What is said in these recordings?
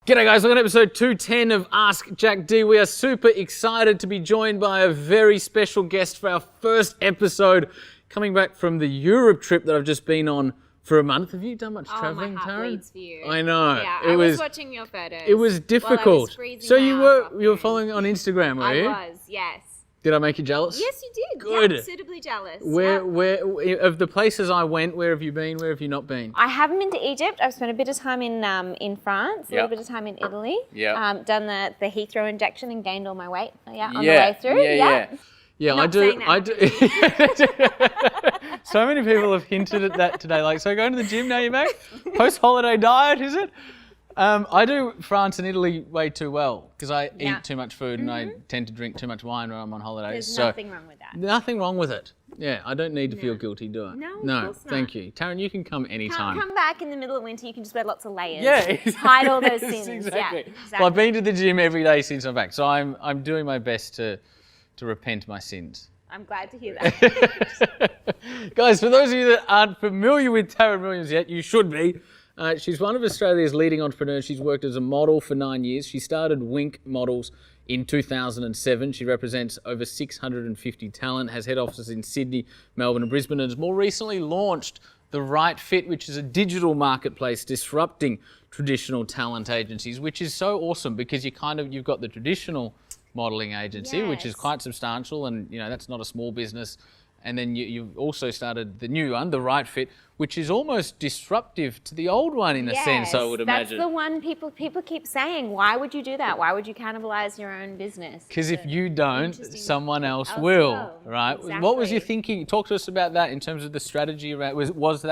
G'day guys, welcome to episode 210 of AskJackD. We are super excited to be joined by a very special guest for our first episode, coming back from the Europe trip that I've just been on for a month. Have you done much traveling, my heart Taryn? bleeds for you. I know. Yeah, I was watching your photos. It was difficult. So you were following on Instagram, were you? I was, yes. Did I make you jealous? Yes, you did. Good. Yeah, suitably jealous. Where of the places I went, where have you been? Where have you not been? I haven't been to Egypt. I've spent a bit of time in France, a little bit of time in Italy. Yeah. Done the Heathrow injection and gained all my weight. On the way through. Yeah, Not I do. So many people have hinted at that today. Like, so going to the gym now you're back? Post-holiday diet, is it? I do France and Italy way too well because I eat too much food and I tend to drink too much wine when I'm on holidays. There's nothing wrong with that. Nothing wrong with it. Yeah, I don't need to feel guilty, do I? No, of course not. Thank you. Taryn, you can come anytime. Come back in the middle of winter. You can just wear lots of layers. Yeah, exactly. Hide all those sins. Exactly. Yeah, exactly. Well, I've been to the gym every day since I'm back, so I'm doing my best to repent my sins. I'm glad to hear that. Guys, for those of you that aren't familiar with Taryn Williams yet, you should be. She's one of Australia's leading entrepreneurs. She's worked as a model for 9 years. She started Wink Models in 2007. She represents over 650 talent, has head offices in Sydney, Melbourne and Brisbane, and has more recently launched theright.fit, which is a digital marketplace disrupting traditional talent agencies, which is so awesome because you've got the traditional modelling agency, which is quite substantial, and that's not a small business. And then you've also started the new one, theright.fit, which is almost disruptive to the old one in a sense, I would imagine. That's the one people keep saying. Why would you do that? Why would you cannibalize your own business? Because if you don't, someone else will, right? Exactly. What was your thinking? Talk to us about that in terms of the strategy around. Was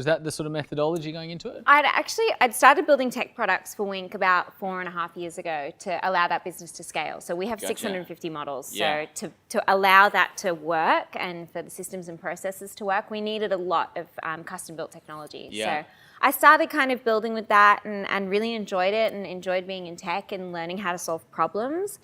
that the sort of methodology going into it? I'd started building tech products for Wink about 4.5 years ago to allow that business to scale. So we have 650 models. Yeah. So to allow that to work and for the systems and processes to work, we needed a lot of custom built technology. Yeah. So I started kind of building with that and really enjoyed it and enjoyed being in tech and learning how to solve problems.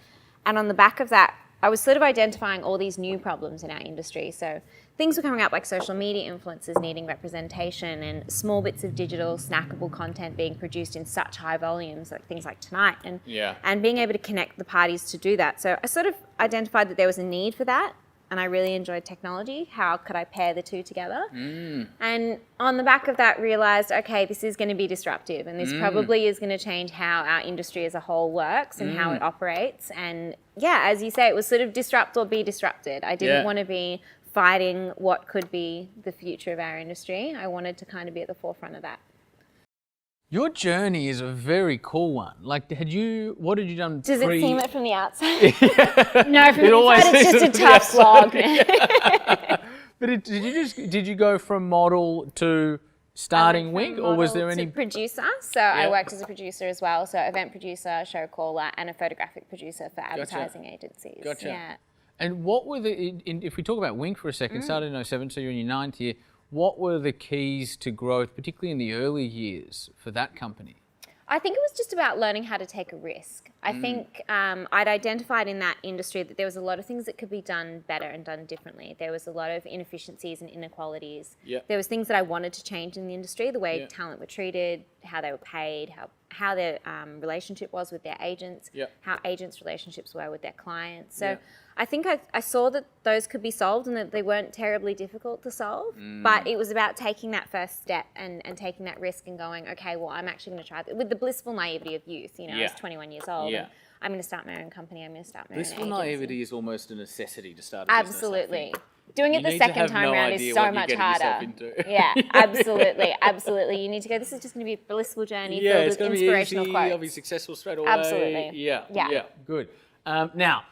And on the back of that, I was sort of identifying all these new problems in our industry. So things were coming up like social media influencers needing representation and small bits of digital snackable content being produced in such high volumes, like things like Tonight, and being able to connect the parties to do that. So I sort of identified that there was a need for that, and I really enjoyed technology. How could I pair the two together? And on the back of that realized, okay, this is going to be disruptive, and this probably is going to change how our industry as a whole works and how it operates. And yeah, as you say, it was sort of disrupt or be disrupted. I didn't want to be fighting what could be the future of our industry. I wanted to kind of be at the forefront of that. Your journey is a very cool one. Like, what had you done? Does it seem it from the outside? No, from the inside it's just a tough slog. But did you go from model to starting Wink, or was there any producer? So I worked as a producer as well. So event producer, show caller, and a photographic producer for advertising agencies. Gotcha. Yeah. And what were if we talk about Wink for a second, started in 2007, so you're in your 9th year, what were the keys to growth, particularly in the early years for that company? I think it was just about learning how to take a risk. I think I'd identified in that industry that there was a lot of things that could be done better and done differently. There was a lot of inefficiencies and inequalities. There was things that I wanted to change in the industry, the way talent were treated, how they were paid, how their relationship was with their agents, how agents' relationships were with their clients. So I think I saw that those could be solved and that they weren't terribly difficult to solve, but it was about taking that first step and taking that risk and going, okay, well, I'm actually going to try this with the blissful naivety of youth. I was 21 years old. And I'm going to start my own company. I'm going to start my own agency. Blissful naivety is almost a necessity to start a business. Absolutely. Doing it the second time around is so much harder. Yeah, absolutely. You need to go, this is just going to be a blissful journey filled with inspirational quotes. I'll be successful straight away. Absolutely. Yeah. Good. Now,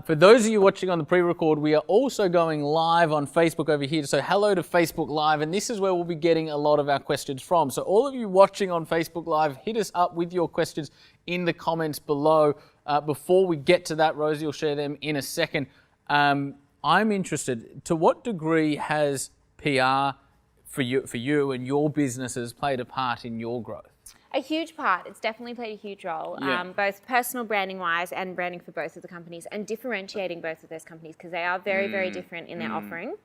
for those of you watching on the pre-record, we are also going live on Facebook over here. So hello to Facebook Live, and this is where we'll be getting a lot of our questions from. So all of you watching on Facebook Live, hit us up with your questions in the comments below. Before we get to that, Rosie will share them in a second. I'm interested, to what degree has PR for you and your businesses played a part in your growth? A huge part. It's definitely played a huge role, both personal branding wise and branding for both of the companies, and differentiating both of those companies because they are very, very different in their offering.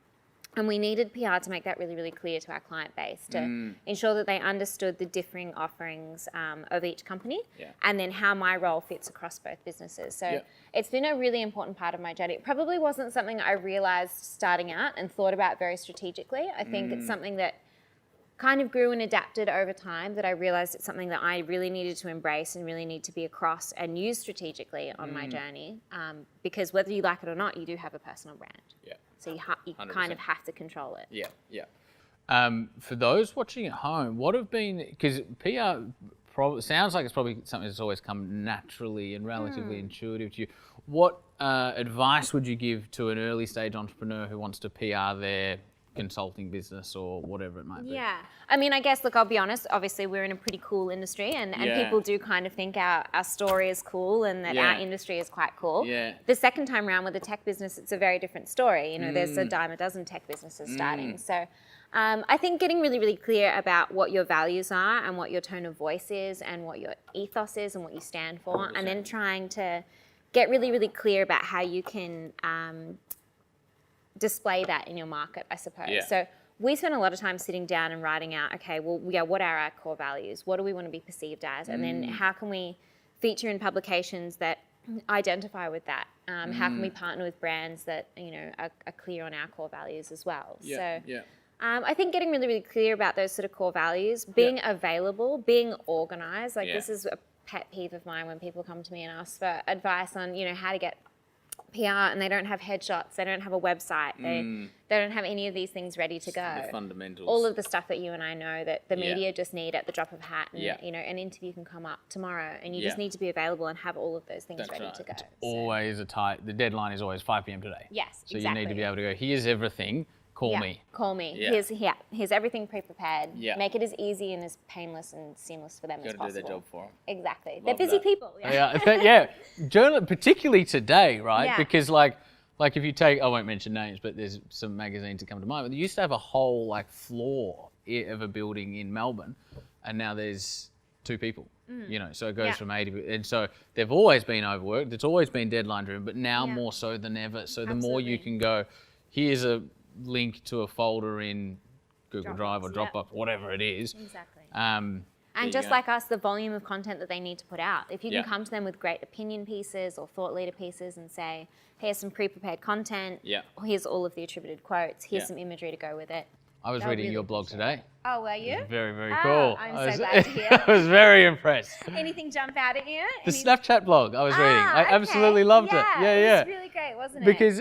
And we needed PR to make that really, really clear to our client base, to ensure that they understood the differing offerings of each company, and then how my role fits across both businesses. So it's been a really important part of my journey. It probably wasn't something I realized starting out and thought about very strategically. I think it's something that kind of grew and adapted over time, that I realized it's something that I really needed to embrace and really need to be across and use strategically on my journey, because whether you like it or not, you do have a personal brand. So you kind of have to control it. For those watching at home, what have been, because PR sounds like it's probably something that's always come naturally and relatively intuitive to you. What advice would you give to an early stage entrepreneur who wants to PR their consulting business or whatever it might be? Yeah. I mean, I guess, look, I'll be honest, obviously we're in a pretty cool industry, and people do kind of think our story is cool and that our industry is quite cool. The second time around with the tech business, it's a very different story. You know, there's a dime a dozen tech businesses starting. So I think getting really, really clear about what your values are and what your tone of voice is and what your ethos is and what you stand for, 100%. And then trying to get really, really clear about how you can display that in your market, I suppose. So we spend a lot of time sitting down and writing out, okay, well, what are our core values? What do we want to be perceived as? And then how can we feature in publications that identify with that? How can we partner with brands that, you know, are clear on our core values as well? I think getting really, really clear about those sort of core values, being available, being organized. Like this is a pet peeve of mine when people come to me and ask for advice on, you know, how to get PR, and they don't have headshots, they don't have a website, they don't have any of these things ready to go. The fundamentals. All of the stuff that you and I know that the media just need at the drop of a hat, and you know, an interview can come up tomorrow, and you just need to be available and have all of those things ready to go. It's always the deadline is always 5 p.m. today. Yes, so you need to be able to go, here's everything. Call me. Call me. Here's everything pre-prepared. Make it as easy and as painless and seamless for them as possible. Got to do their job for them. Exactly. They're busy people. Journal, particularly today, right? Because like if you take, I won't mention names, but there's some magazines that come to mind. But they used to have a whole like floor of a building in Melbourne, and now there's 2 people. You know, so it goes from 80, and so they've always been overworked. It's always been deadline driven, but now more so than ever. So the more you can go, here's a link to a folder in Google Drive or Dropbox, whatever it is. Exactly. And just like us, the volume of content that they need to put out. If you can come to them with great opinion pieces or thought leader pieces and say, here's some pre-prepared content, here's all of the attributed quotes, here's some imagery to go with it. I was reading your blog today. Oh, were you? Very, very cool. I'm so glad to hear. I was very impressed. Anything jump out at you? The Snapchat blog I was reading. I absolutely loved it. It was really great, wasn't it? Because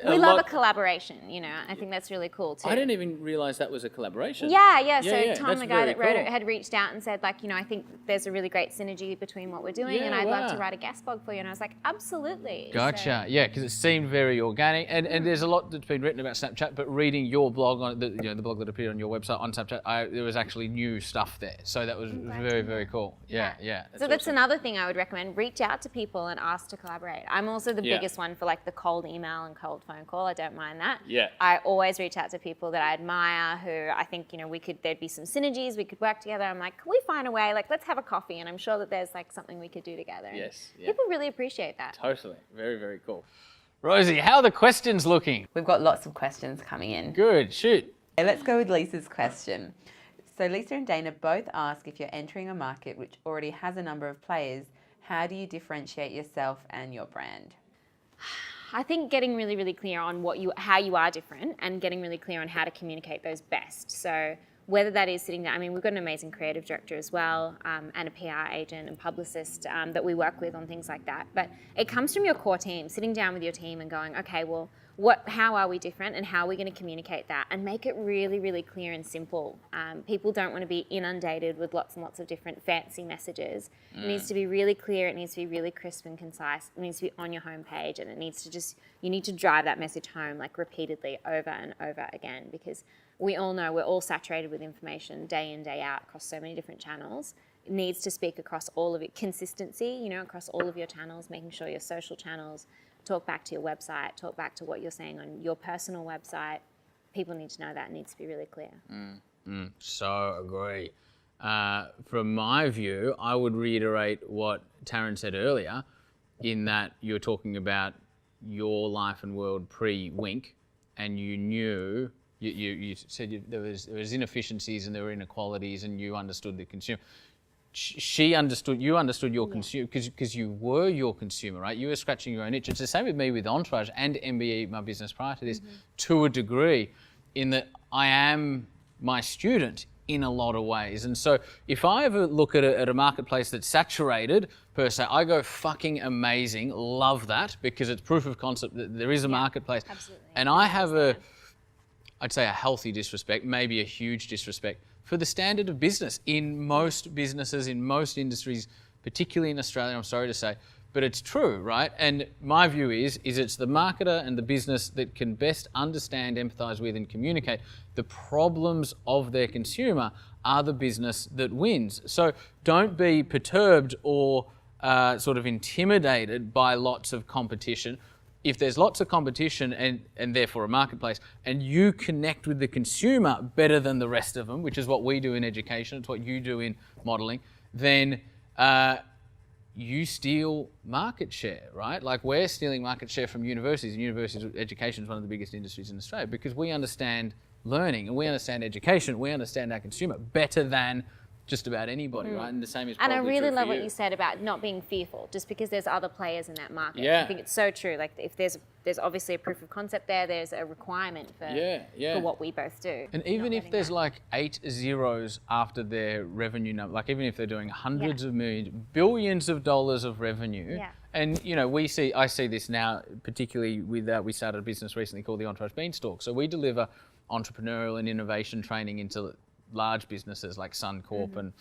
we love a collaboration, you know. I think that's really cool too. I didn't even realise that was a collaboration. So Tom, the guy that wrote it, had reached out and said, like, you know, I think there's a really great synergy between what we're doing, and I'd love to write a guest blog for you. And I was like, absolutely. Gotcha. So, because it seemed very organic, and there's a lot that's been written about Snapchat, but reading your blog on the blog that appeared on your website on Snapchat, there was actually new stuff there. So that was very, very cool. So that's another thing I would recommend. Reach out to people and ask to collaborate. I'm also the biggest one for like the cold email and cold phone call. I don't mind that. I always reach out to people that I admire, who I think, you know, there'd be some synergies, we could work together. I'm like, can we find a way? Like, let's have a coffee, and I'm sure that there's like something we could do together. People really appreciate that. Totally. Very, very cool. Rosie, how are the questions looking? We've got lots of questions coming in. Good. Shoot. Okay, let's go with Lisa's question. So Lisa and Dana both ask, if you're entering a market which already has a number of players, how do you differentiate yourself and your brand? I think getting really, really clear on how you are different, and getting really clear on how to communicate those best. So whether that is sitting down, I mean, we've got an amazing creative director as well, and a PR agent and publicist that we work with on things like that. But it comes from your core team, sitting down with your team and going, okay, well, how are we different, and how are we going to communicate that, and make it really, really clear and simple. People don't want to be inundated with lots and lots of different fancy messages. It needs to be really clear, it needs to be really crisp and concise, it needs to be on your homepage, and it needs to you need to drive that message home like repeatedly over and over again, because we all know we're all saturated with information day in, day out across so many different channels. It needs to speak across all of it. Consistency, you know, across all of your channels, making sure your social channels talk back to your website, talk back to what you're saying on your personal website. People need to know that. It needs to be really clear. So agree. From my view, I would reiterate what Taryn said earlier, in that you're talking about your life and world pre-Wink, and you knew, you said there was inefficiencies and there were inequalities, and you understood the consumer. She understood, you understood your consumer, because you were your consumer, right? You were scratching your own itch. It's the same with me with Entourage and MBE, my business prior to this, to a degree, in that I am my student in a lot of ways. And so if I ever look at a marketplace that's saturated per se, I go fucking amazing, love that, because it's proof of concept that there is a marketplace. Absolutely. And I have I'd say a healthy disrespect, maybe a huge disrespect for the standard of business in most businesses, in most industries, particularly in Australia, I'm sorry to say, but it's true, right? And my view is it's the marketer and the business that can best understand, empathise with and communicate the problems of their consumer are the business that wins. So don't be perturbed or sort of intimidated by lots of competition. If there's lots of competition and therefore a marketplace, and you connect with the consumer better than the rest of them, which is what we do in education, it's what you do in modelling, then you steal market share, right? Like we're stealing market share from universities, and universities education is one of the biggest industries in Australia because we understand learning and we understand education, we understand our consumer better than just about anybody, right? And the same is probably And I really true love for what you said about not being fearful just because there's other players in that market. Yeah. I think it's so true. Like if there's obviously a proof of concept there's a requirement for what we both do. And even if there's like 8 zeros after their revenue number, like even if they're doing hundreds of millions, billions of dollars of revenue, and you know, I see this now, particularly with we started a business recently called the Entourage Beanstalk. So we deliver entrepreneurial and innovation training into large businesses like Suncorp and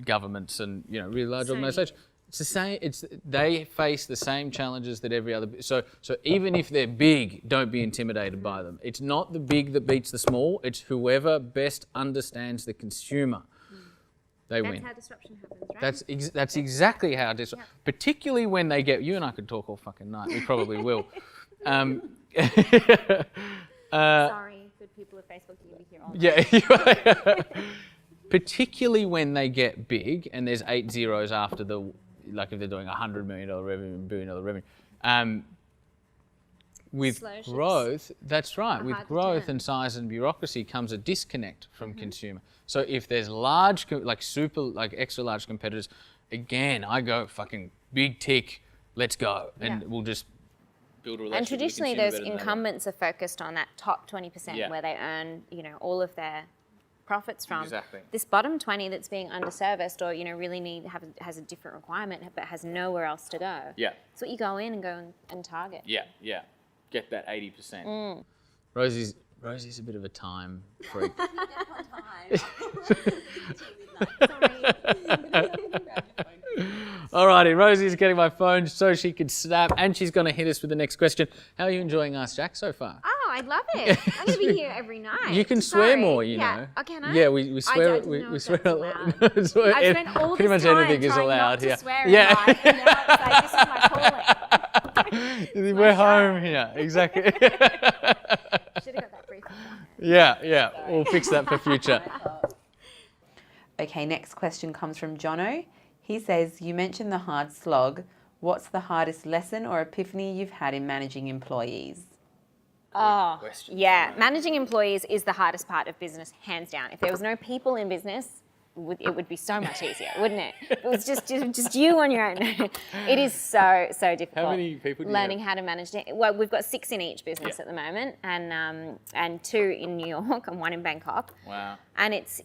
governments and really large organisations. It's the same. They face the same challenges that every other. So even if they're big, don't be intimidated by them. It's not the big that beats the small. It's whoever best understands the consumer. They win. That's how disruption happens, right? That's exactly how disruption. Particularly when they get you and I could talk all fucking night. We probably will. Sorry, good people of Facebook, you'll be here all night. Yeah. Particularly when they get big and there's 8 zeros after like if they're doing $100 million revenue, $1 billion revenue. With growth, that's right. With growth and size and bureaucracy comes a disconnect from consumer. So if there's large, like super, like extra large competitors, again, I go fucking big tick, let's go, and we'll just build a relationship. And traditionally, those incumbents are focused on that top 20% where they earn, all of their profits from. Exactly. This bottom 20 that's being underserviced or really has a different requirement but has nowhere else to go. Yeah. It's what you go in and target. Yeah. Get that 80%. Rosie's a bit of a time freak. Alrighty, Rosie's getting my phone so she can snap, and she's going to hit us with the next question. How are you enjoying Ask Jack so far? Oh, I love it. I'm going to be here every night. You can swear more, you know. Oh, can I? Yeah, we swear. We swear a lot. I've spent all pretty this much time anything is allowed here. To swear in life, and now it's like, this is my calling. We're home here, exactly. Should have got that briefing. Yeah. We'll fix that for future. Okay, next question comes from Jono. He says, you mentioned the hard slog. What's the hardest lesson or epiphany you've had in managing employees? Oh, yeah. Managing employees is the hardest part of business, hands down. If there was no people in business, it would be so much easier, wouldn't it? It was just you on your own. It is so difficult. How many people do you learning have? how to manage it? Well, we've got 6 in each business at the moment, and 2 in New York and 1 in Bangkok. Wow. And it's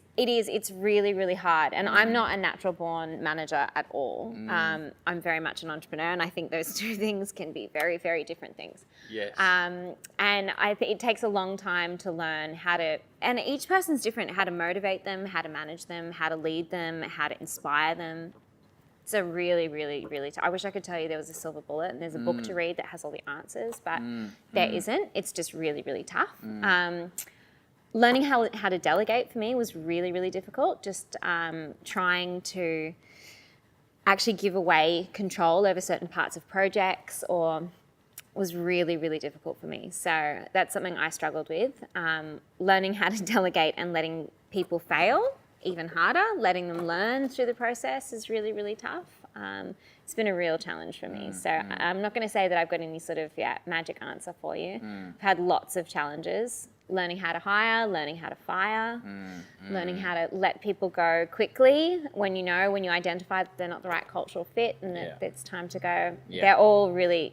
really, really hard. And I'm not a natural born manager at all. I'm very much an entrepreneur, and I think those 2 things can be very, very different things. Yes. And I think it takes a long time to learn how to, and each person's different, how to motivate them, how to manage them, how to lead them, how to inspire them. It's a really, really, really I wish I could tell you there was a silver bullet and there's a book to read that has all the answers, but there isn't. It's just really, really tough. Learning how to delegate for me was really, really difficult. Just trying to actually give away control over certain parts of projects was really, really difficult for me. So that's something I struggled with. Learning how to delegate and letting people fail even harder. Letting them learn through the process is really, really tough. It's been a real challenge for me. So I'm not going to say that I've got any sort of magic answer for you. I've had lots of challenges. Learning how to hire, learning how to fire, learning how to let people go quickly when you identify that they're not the right cultural fit and that it's time to go. They're all really,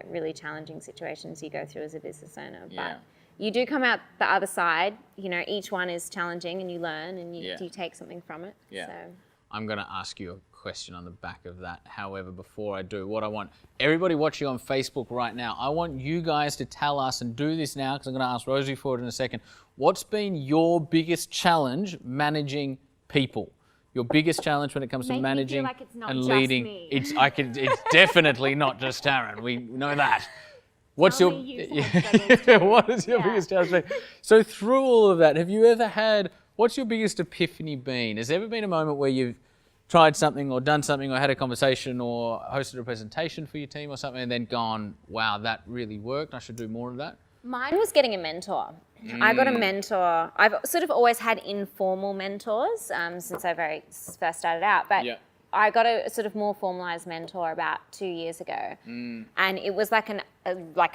really challenging situations you go through as a business owner. But you do come out the other side. Each one is challenging and you learn and you take something from it. Yeah. So. I'm going to ask you a question on the back of that. However, before I do, what I want everybody watching on Facebook right now, I want you guys to tell us, and do this now because I'm going to ask Rosie for it in a second. What's been your biggest challenge managing people? Your biggest challenge when it comes to managing and leading? It's definitely not just Taryn. We know that. What's what is your biggest challenge? So through all of that, have you ever had? What's your biggest epiphany been? Has there ever been a moment where you've tried something or done something or had a conversation or hosted a presentation for your team or something and then gone, wow, that really worked, I should do more of that? Mine was getting a mentor. I got a mentor. I've sort of always had informal mentors since I first started out, but I got a sort of more formalized mentor about 2 years ago. And it was like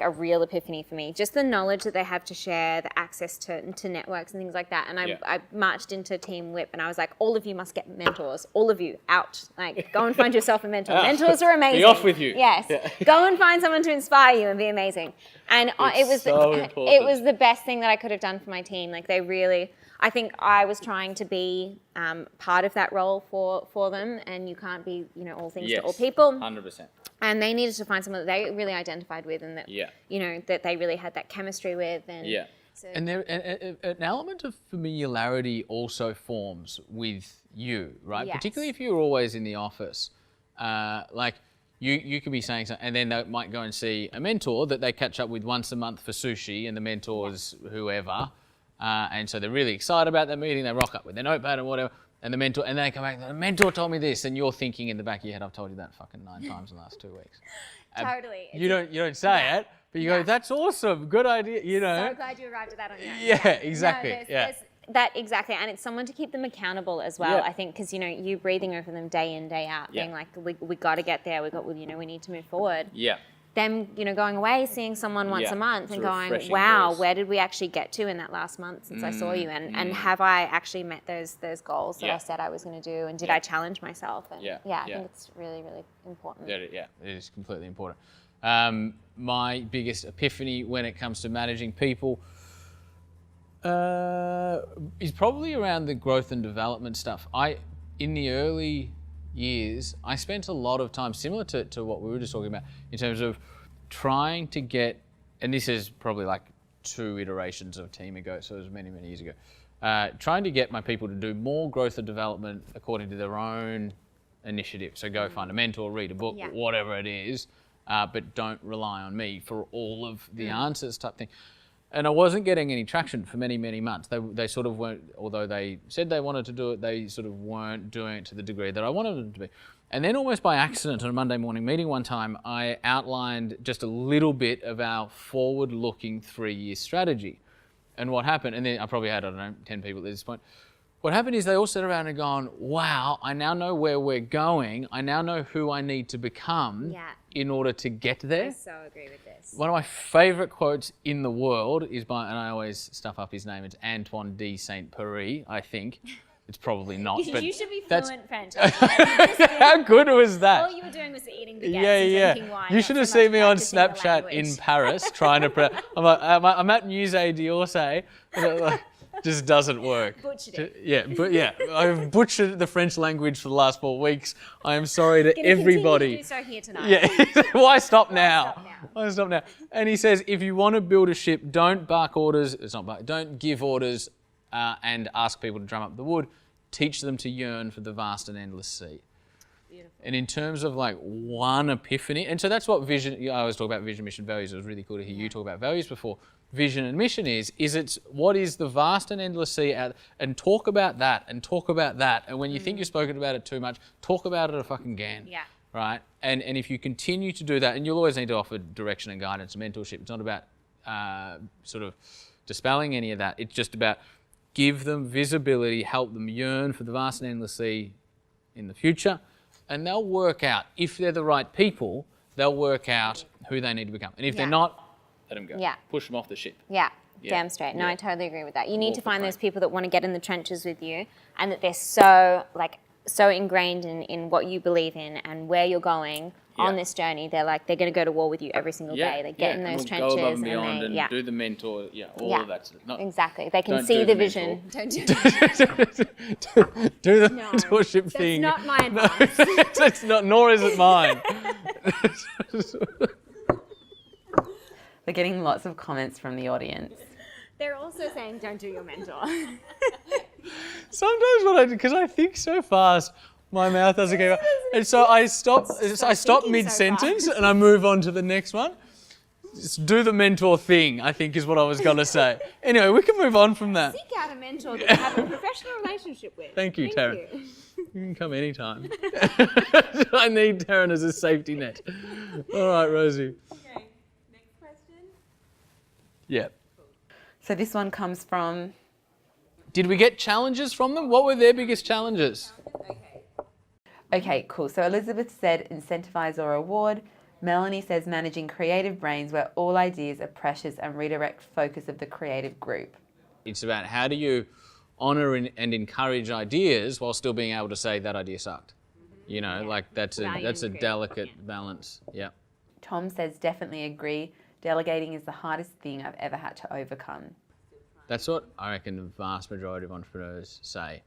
a real epiphany for me. Just the knowledge that they have to share, the access to networks and things like that. And I marched into Team Whip and I was like, all of you must get mentors. All of you, out. Like, go and find yourself a mentor. Mentors are amazing. Be off with you. Yes. Go and find someone to inspire you and be amazing. And it was the best thing that I could have done for my team. Like, they really... I think I was trying to be part of that role for them, and you can't be, all things to all people. 100%. And they needed to find someone that they really identified with, and that that they really had that chemistry with. And so, and there an element of familiarity also forms with you, right? Yes. Particularly if you're always in the office, like. You could be saying something, and then they might go and see a mentor that they catch up with once a month for sushi, and the mentor's whoever. And so they're really excited about that meeting. They rock up with their notepad and whatever. And they come back, the mentor told me this. And you're thinking in the back of your head, I've told you that fucking 9 times in the last 2 weeks. Totally. You don't say it, but you go, that's awesome. Good idea. So glad you arrived at that on your own. Yeah, exactly. There's that exactly. And it's someone to keep them accountable as well, I think, because, you breathing over them day in, day out, being like, we got to get there. We need to move forward. Yeah. Them, going away, seeing someone once a month and going, wow, where did we actually get to in that last month since I saw you? And have I actually met those goals that I said I was going to do? And did I challenge myself? And I think it's really, really important. It is completely important. My biggest epiphany when it comes to managing people is probably around the growth and development stuff. In the early years, I spent a lot of time, similar to what we were just talking about, in terms of trying to get, and this is probably like 2 iterations of a team ago, so it was many, many years ago, trying to get my people to do more growth and development according to their own initiative. So go find a mentor, read a book, whatever it is, but don't rely on me for all of the answers type thing. And I wasn't getting any traction for many, many months. They sort of weren't, although they said they wanted to do it, they sort of weren't doing it to the degree that I wanted them to be. And then almost by accident on a Monday morning meeting one time, I outlined just a little bit of our forward-looking 3-year strategy. And what happened, and then I probably had, 10 people at this point. What happened is they all sat around and gone, wow, I now know where we're going. I now know who I need to become in order to get there. I so agree with this. One of my favourite quotes in the world is by, and I always stuff up his name, it's Antoine de Saint-Péry, I think. It's probably not. You but should be that's fluent French. How good was that? All you were doing was eating baguettes and drinking wine. You should have seen me on Snapchat in Paris trying to... I'm like, I'm at Musée d'Orsay. Just doesn't work. Butchered it. I've butchered the French language for the last 4 weeks. I am sorry to everybody. To do so here tonight. Yeah, why stop now? Why stop now? And he says, if you want to build a ship, don't bark orders. Don't give orders and ask people to drum up the wood. Teach them to yearn for the vast and endless sea. Beautiful. And in terms of like one epiphany, and so that's what vision. I always talk about vision, mission, values. It was really cool to hear you talk about values before. Vision and mission is it's what is the vast and endless sea out, and talk about that and talk about that. And when you think you've spoken about it too much, talk about it again. Yeah. Right. And if you continue to do that, and you'll always need to offer direction and guidance and mentorship. It's not about sort of dispelling any of that. It's just about give them visibility, help them yearn for the vast and endless sea in the future, and they'll work out, if they're the right people, they'll work out who they need to become. And if they're not, let them go. Yeah. Push them off the ship. Yeah. Yeah. Damn straight. No, Yeah. I totally agree with that. You need to Walk the find those plank. people that want to get in the trenches with you and that they're so ingrained in what you believe in and where you're going on this journey. They're going to go to war with you every single day. They get in those and trenches go above and beyond and and do the mentor, all of that stuff. Not, exactly. They can don't see do the the vision. mentor. Don't do do the No, mentorship thing. That's not my advice. It's not, nor is it mine. We're getting lots of comments from the audience. They're also saying don't do your mentor. Sometimes what I do, because I think so fast, my mouth doesn't go. And so I stop thinking mid-sentence so and I move on to the next one. Just do the mentor thing, I think is what I was going to say. Anyway, we can move on from that. Seek out a mentor that you have a professional relationship with. Thank you, Taryn. you. You can come anytime. I need Taryn as a safety net. All right, Rosie. Okay, next question. Yeah. So this one comes from... Did we get challenges from them? What were their biggest challenges? Okay, cool. So Elizabeth said incentivize or reward. Melanie says managing creative brains where all ideas are precious and redirect focus of the creative group. It's about how do you honour and encourage ideas while still being able to say that idea sucked. You know, that's a delicate balance. Yeah. Tom says definitely agree. Delegating is the hardest thing I've ever had to overcome. That's what I reckon the vast majority of entrepreneurs say,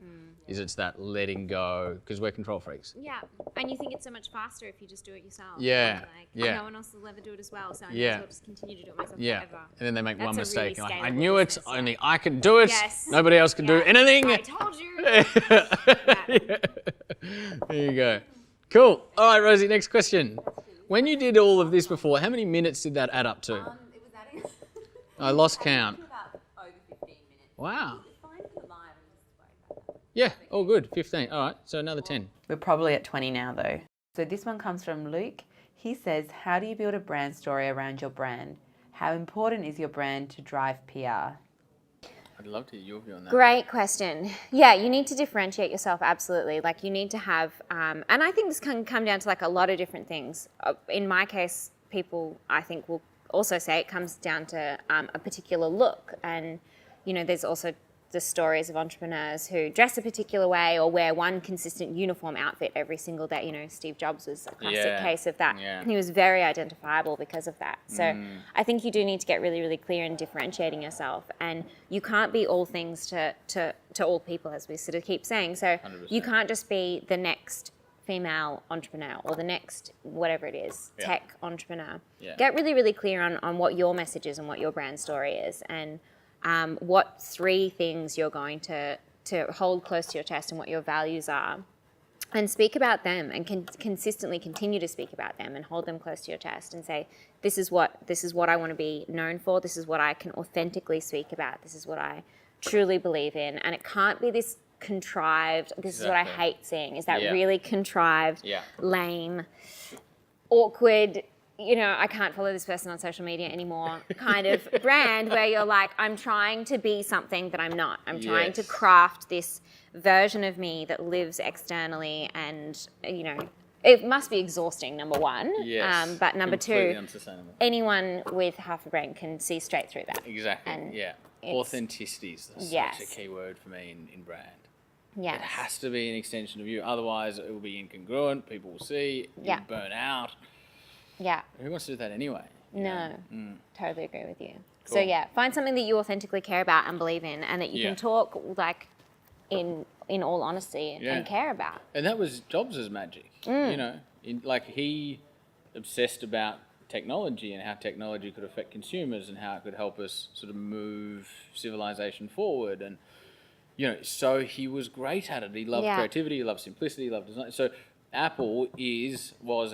is it's that letting go, because we're control freaks. Yeah, and you think it's so much faster if you just do it yourself. Yeah, yeah. No one else will ever do it as well, so I might Yeah. as well just continue to do it myself Yeah, forever. and then they make That's one a mistake. really Like, I scalable knew it, business, only I can do it. Yes. Nobody else can do Yeah. anything. I told you. There you go. Cool. All right, Rosie, next question. When you did all of this before, how many minutes did that add up to? It was adding I lost count. about over 15 minutes. Wow. Fine for live and just worry about that. Yeah, all good. 15. All right, so another 10. We're probably at 20 now though. So this one comes from Luke. He says, how do you build a brand story around your brand? How important is your brand to drive PR? I'd love to hear your view on that. Great question. Yeah, you need to differentiate yourself, absolutely. Like you need to have, and I think this can come down to like a lot of different things. In my case, people I think will also say it comes down to a particular look. And, you know, there's also the stories of entrepreneurs who dress a particular way or wear one consistent uniform outfit every single day. You know, Steve Jobs was a classic case of that. Yeah. And he was very identifiable because of that. So I think you do need to get really, really clear in differentiating yourself. And you can't be all things to all people, as we sort of keep saying. So 100%. you can't just be the next female entrepreneur or the next whatever it is, tech entrepreneur. Yeah. Get really, really clear on what your message is and what your brand story is, and what 3 things you're going to hold close to your chest and what your values are, and speak about them and consistently continue to speak about them and hold them close to your chest and say, this is what I want to be known for. This is what I can authentically speak about. This is what I truly believe in. And it can't be this contrived, this is what I hate seeing, is that really contrived, lame, awkward, you know, I can't follow this person on social media anymore kind of brand where you're like, I'm trying to be something that I'm not. I'm trying to craft this version of me that lives externally, and, you know, it must be exhausting, number one. Yes. But number Completely 2, unsustainable. anyone with half a brain can see straight through that. Exactly. And yeah. it's- Authenticity is such a key word for me in brand. Yes. It has to be an extension of you. Otherwise, it will be incongruent. People will see. You'll burn out. Yeah. Who wants to do that anyway? You No, know? totally agree with you. So Cool. yeah, find something that you authentically care about and believe in, and that you can talk like in all honesty and care about. And that was Jobs' magic. You know, he obsessed about technology and how technology could affect consumers and how it could help us sort of move civilization forward. And, you know, so he was great at it. He loved creativity, he loved simplicity, he loved design. So Apple was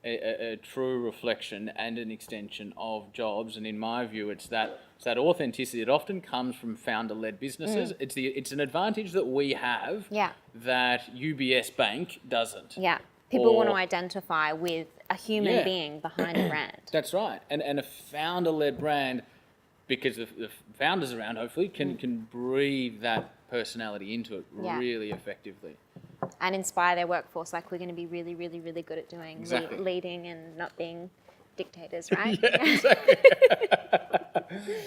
a true reflection and an extension of Jobs, and in my view, it's that authenticity. It often comes from founder-led businesses. It's an advantage that we have that UBS Bank doesn't. Yeah, people want to identify with a human being behind the brand. That's right, and a founder-led brand because the founders around hopefully can breathe that personality into it really effectively. And inspire their workforce like we're going to be really, really, really good at doing, Exactly. leading and not being dictators, right? Yeah, exactly.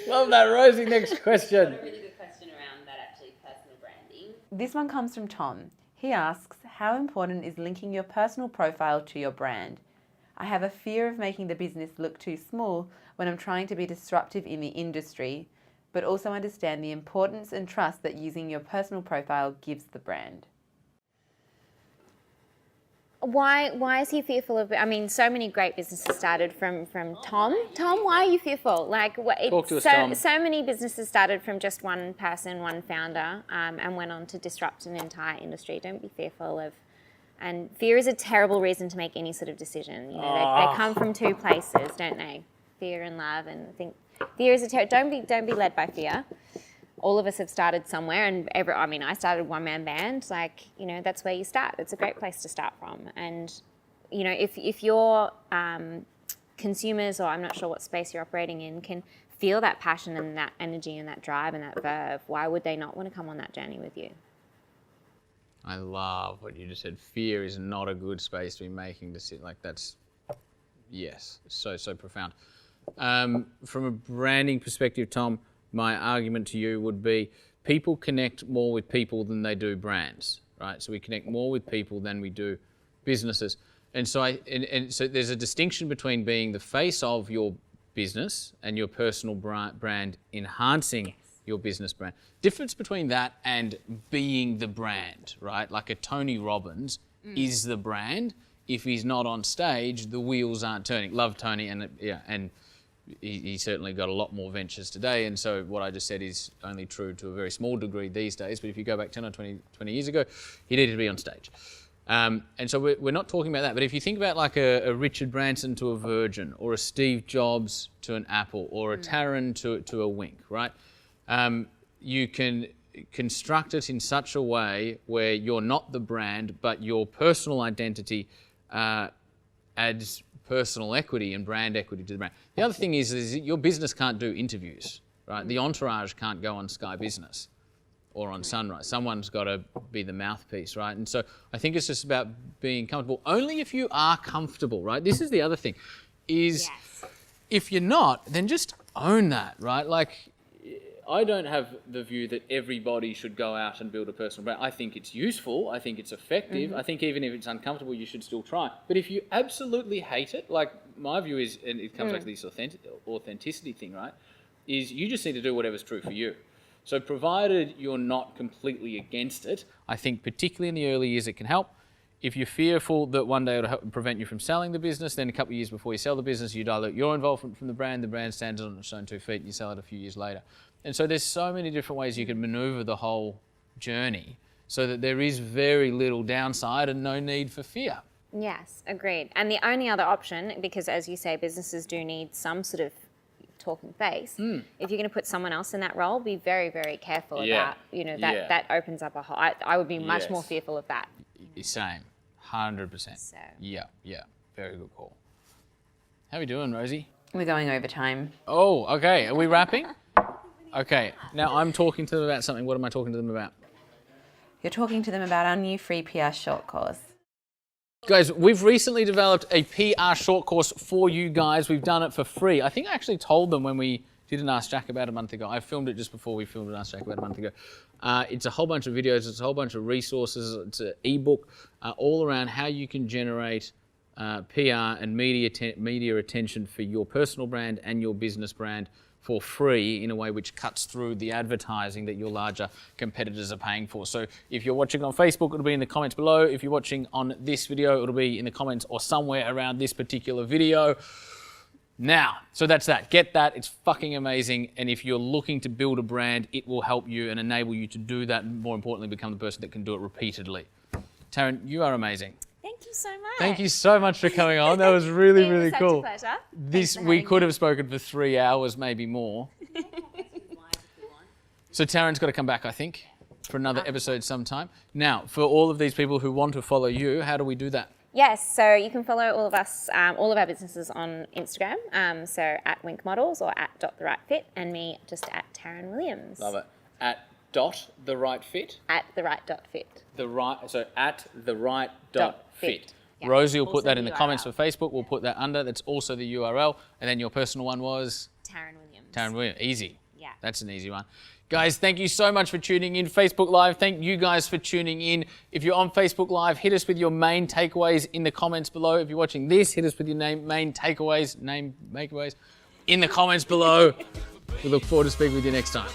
Love that, Rosie. Next question. A really good question around that actually, personal branding. This one comes from Tom. He asks, how important is linking your personal profile to your brand? I have a fear of making the business look too small when I'm trying to be disruptive in the industry, but also understand the importance and trust that using your personal profile gives the brand. Why is he fearful of? I mean, so many great businesses started from Tom. Tom, why are you fearful? Like, Talk to us, Tom. So many businesses started from just one person, one founder, and went on to disrupt an entire industry. Don't be fearful of. And fear is a terrible reason to make any sort of decision. You know, they come from two places, don't they? Fear and love. And I think fear is don't be led by fear. All of us have started somewhere, and I started a one-man band. Like, you know, that's where you start. It's a great place to start from. And, you know, if your consumers, or I'm not sure what space you're operating in, can feel that passion and that energy and that drive and that verve, why would they not want to come on that journey with you? I love what you just said. Fear is not a good space to be making decisions. Like, that's, yes, so profound. From a branding perspective, Tom, my argument to you would be people connect more with people than they do brands, right? So we connect more with people than we do businesses. And so so there's a distinction between being the face of your business and your personal brand enhancing your business brand. Difference between that and being the brand, right? Like a Tony Robbins is the brand. If he's not on stage, the wheels aren't turning. Love Tony, and he certainly got a lot more ventures today, and so what I just said is only true to a very small degree these days, but if you go back 10 or 20 years ago, he needed to be on stage. And so we're not talking about that, but if you think about like a Richard Branson to a Virgin, or a Steve Jobs to an Apple, or a Taryn to a Wink, right? You can construct it in such a way where you're not the brand, but your personal identity adds personal equity and brand equity to the brand. The other thing is your business can't do interviews, right? The entourage can't go on Sky Business or on Sunrise. Someone's got to be the mouthpiece, right? And so I think it's just about being comfortable. Only if you are comfortable, right? This is the other thing, is if you're not, then just own that, right? Like, I don't have the view that everybody should go out and build a personal brand. I think it's useful. I think it's effective. I think even if it's uncomfortable, you should still try. But if you absolutely hate it, like my view is, and it comes back to this authenticity thing, right, is you just need to do whatever's true for you. So provided you're not completely against it, I think particularly in the early years it can help. If you're fearful that one day it'll help prevent you from selling the business, then a couple of years before you sell the business, you dilute your involvement from the brand stands on its own 2 feet, and you sell it a few years later. And so there's so many different ways you can maneuver the whole journey so that there is very little downside and no need for fear. Yes, agreed. And the only other option, because as you say, businesses do need some sort of talking face. If you're going to put someone else in that role, be very, very careful about, you know, that opens up a whole, I would be much more fearful of that. Same, 100%. So. Yeah, very good call. How are we doing, Rosie? We're going over time. Oh, okay. Are we wrapping? Okay, now I'm talking to them about something. What am I talking to them about? You're talking to them about our new free PR short course. Guys, we've recently developed a PR short course for you guys. We've done it for free. I think I actually told them when we did an Ask Jack about a month ago. I filmed it just before we filmed an Ask Jack about a month ago. It's a whole bunch of videos. It's a whole bunch of resources. It's an ebook all around how you can generate PR and media attention for your personal brand and your business brand for free in a way which cuts through the advertising that your larger competitors are paying for. So if you're watching on Facebook, it'll be in the comments below. If you're watching on this video, it'll be in the comments or somewhere around this particular video. Now, so that's that. Get that. It's fucking amazing. And if you're looking to build a brand, it will help you and enable you to do that, and more importantly, become the person that can do it repeatedly. Taryn, you are amazing. Thank you so much. Thank you so much for coming on. That was really, really cool. Such a pleasure. We could have spoken for 3 hours, maybe more. So Taryn's got to come back, I think, for another episode sometime. Now, for all of these people who want to follow you, how do we do that? Yes, so you can follow all of us, all of our businesses on Instagram. So at Wink Models or at .theright.fit, and me just at Taryn Williams. Love it. At .theright.fit. At theright.fit. So at theright.fit. Yeah. Rosie will put Also that the in the comments URL. for Facebook. We'll put that under. That's also the URL. And then your personal one was? Taryn Williams. Taryn Williams. Easy. Yeah. That's an easy one. Guys, thank you so much for tuning in. Facebook Live, thank you guys for tuning in. If you're on Facebook Live, hit us with your main takeaways in the comments below. If you're watching this, hit us with your main takeaways in the comments below. We look forward to speaking with you next time.